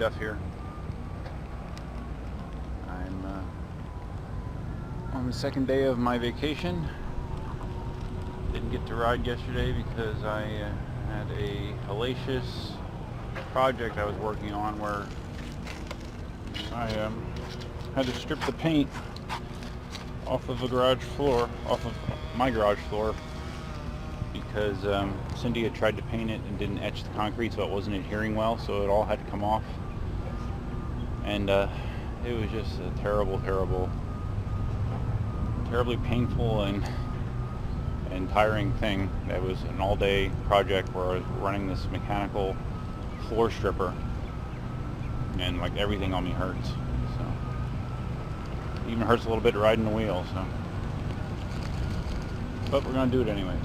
Duff here. I'm on the second day of my vacation. Didn't get to ride yesterday because I had a hellacious project I was working on where I had to strip the paint off of the garage floor, off of my garage floor, because Cindy had tried to paint it and didn't etch the concrete, so it wasn't adhering well, so it all had to come off. And it was just a terribly painful and tiring thing. That was an all-day project where I was running this mechanical floor stripper, and like everything on me hurts. So it even hurts a little bit riding the wheel. So, but we're gonna do it anyways.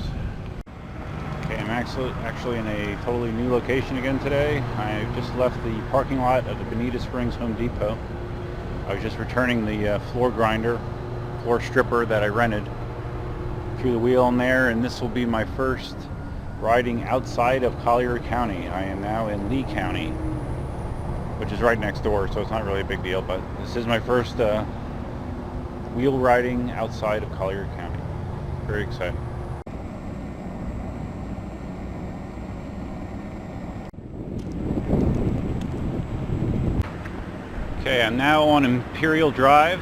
Okay, I'm actually in a totally new location again today. I just left the parking lot of the Bonita Springs Home Depot. I was just returning the floor stripper that I rented. Threw the wheel in there, and this will be my first riding outside of Collier County. I am now in Lee County, which is right next door, so it's not really a big deal, but this is my first wheel riding outside of Collier County. Very excited. Okay, I'm now on Imperial Drive,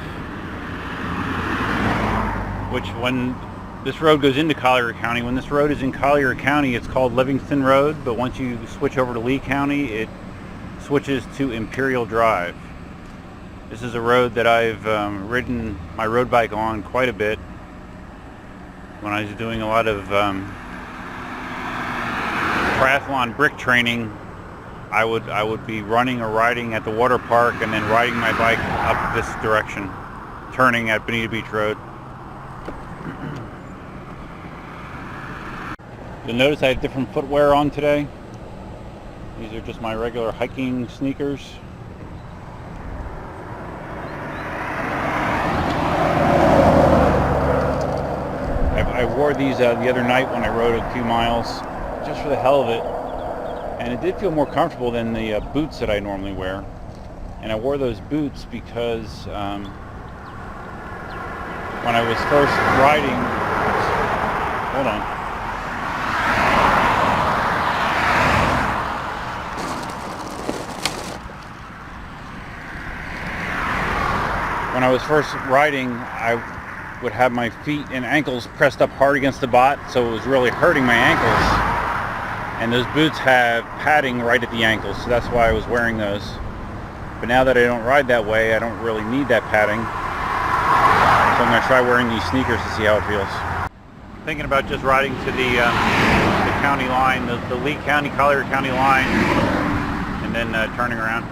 which when this road goes into Collier County, when this road is in Collier County, it's called Livingston Road, but once you switch over to Lee County, it switches to Imperial Drive. This is a road that I've ridden my road bike on quite a bit when I was doing a lot of triathlon brick training. I would be running or riding at the water park and then riding my bike up this direction, turning at Bonita Beach Road. You'll notice I have different footwear on today. These are just my regular hiking sneakers. I wore these the other night when I rode a few miles, just for the hell of it. And it did feel more comfortable than the boots that I normally wear. And I wore those boots because when I was first riding, hold on. When I was first riding, I would have my feet and ankles pressed up hard against the bot, so it was really hurting my ankles. And those boots have padding right at the ankles, so that's why I was wearing those. But now that I don't ride that way, I don't really need that padding. So I'm going to try wearing these sneakers to see how it feels. Thinking about just riding to the county line, the Lee County, Collier County line, and then turning around.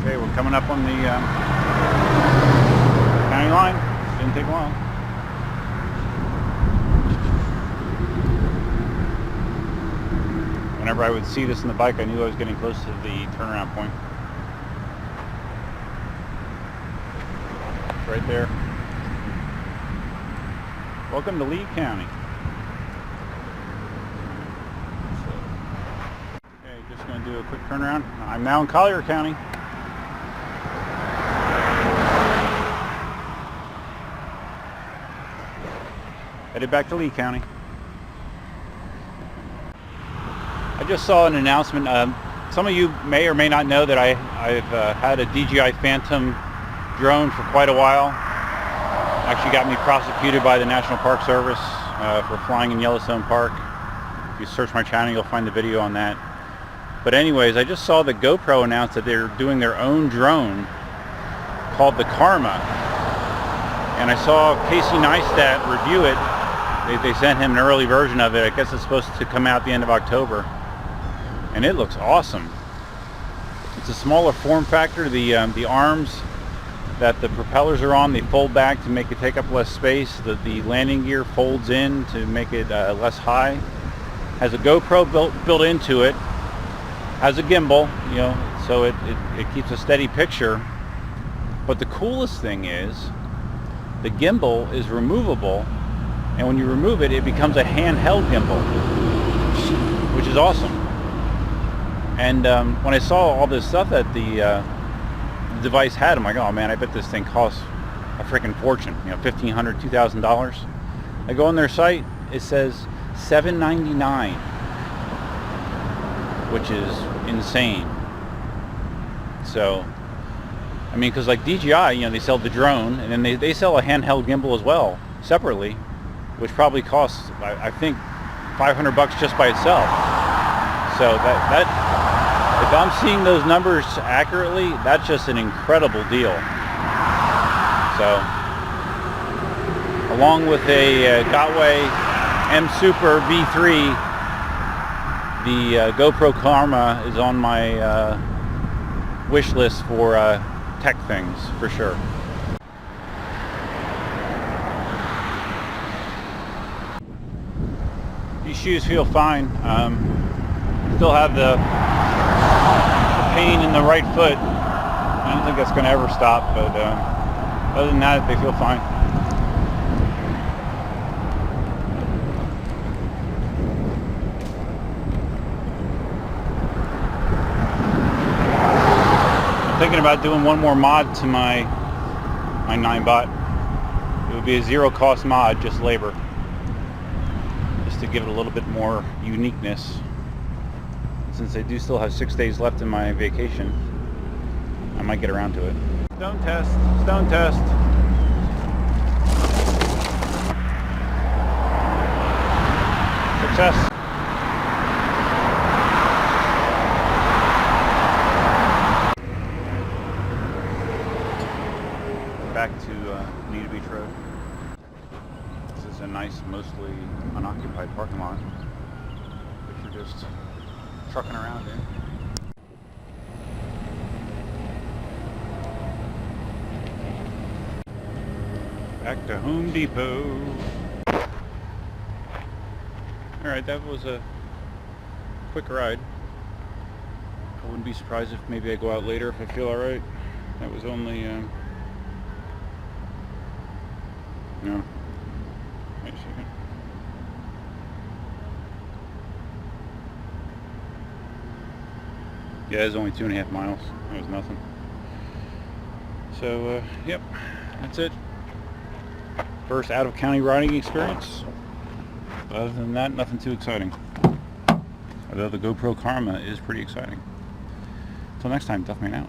Okay, we're coming up on the county line. Didn't take long. Whenever I would see this in the bike, I knew I was getting close to the turnaround point. It's right there. Welcome to Lee County. Okay, just going to do a quick turnaround. I'm now in Collier County. Headed back to Lee County. I just saw an announcement. Some of you may or may not know that I've had a DJI Phantom drone for quite a while. Actually got me prosecuted by the National Park Service for flying in Yellowstone Park. If you search my channel, you'll find the video on that. But anyways, I just saw that GoPro announced that they're doing their own drone called the Karma. And I saw Casey Neistat review it. They sent him an early version of it. I guess it's supposed to come out the end of October. And it looks awesome. It's a smaller form factor. The arms that the propellers are on, they fold back to make it take up less space. The landing gear folds in to make it less high. Has a GoPro built into it. Has a gimbal, you know, so it keeps a steady picture. But the coolest thing is the gimbal is removable, and when you remove it, it becomes a handheld gimbal, which is awesome. And when I saw all this stuff that the device had, I'm like, oh man, I bet this thing costs a freaking fortune. You know, $1,500, $2,000. I go on their site, it says $799, which is insane. So, I mean, because like DJI, you know, they sell the drone, and then they sell a handheld gimbal as well, separately, which probably costs, I think, $500 just by itself. So that if I'm seeing those numbers accurately, that's just an incredible deal. So, along with a Gotway M Super V3, the GoPro Karma is on my wish list for tech things, for sure. These shoes feel fine. Still have the pain in the right foot. I don't think that's going to ever stop, but other than that, they feel fine. I'm thinking about doing one more mod to my Ninebot. It would be a zero cost mod, just labor, just to give it a little bit more uniqueness. Since I do still have 6 days left in my vacation, I might get around to it. Stone test, stone test. Success. Back to Nita Beach Road. This is a nice, mostly unoccupied parking lot, which we're just trucking around in. Back to Home Depot. Alright, that was a quick ride. I wouldn't be surprised if maybe I go out later if I feel alright. That was only, no. Wait a second. Yeah, it was only 2.5 miles. That was nothing. So, yep, that's it. First out-of-county riding experience. Other than that, nothing too exciting. Although the GoPro Karma is pretty exciting. Until next time, Duffman out.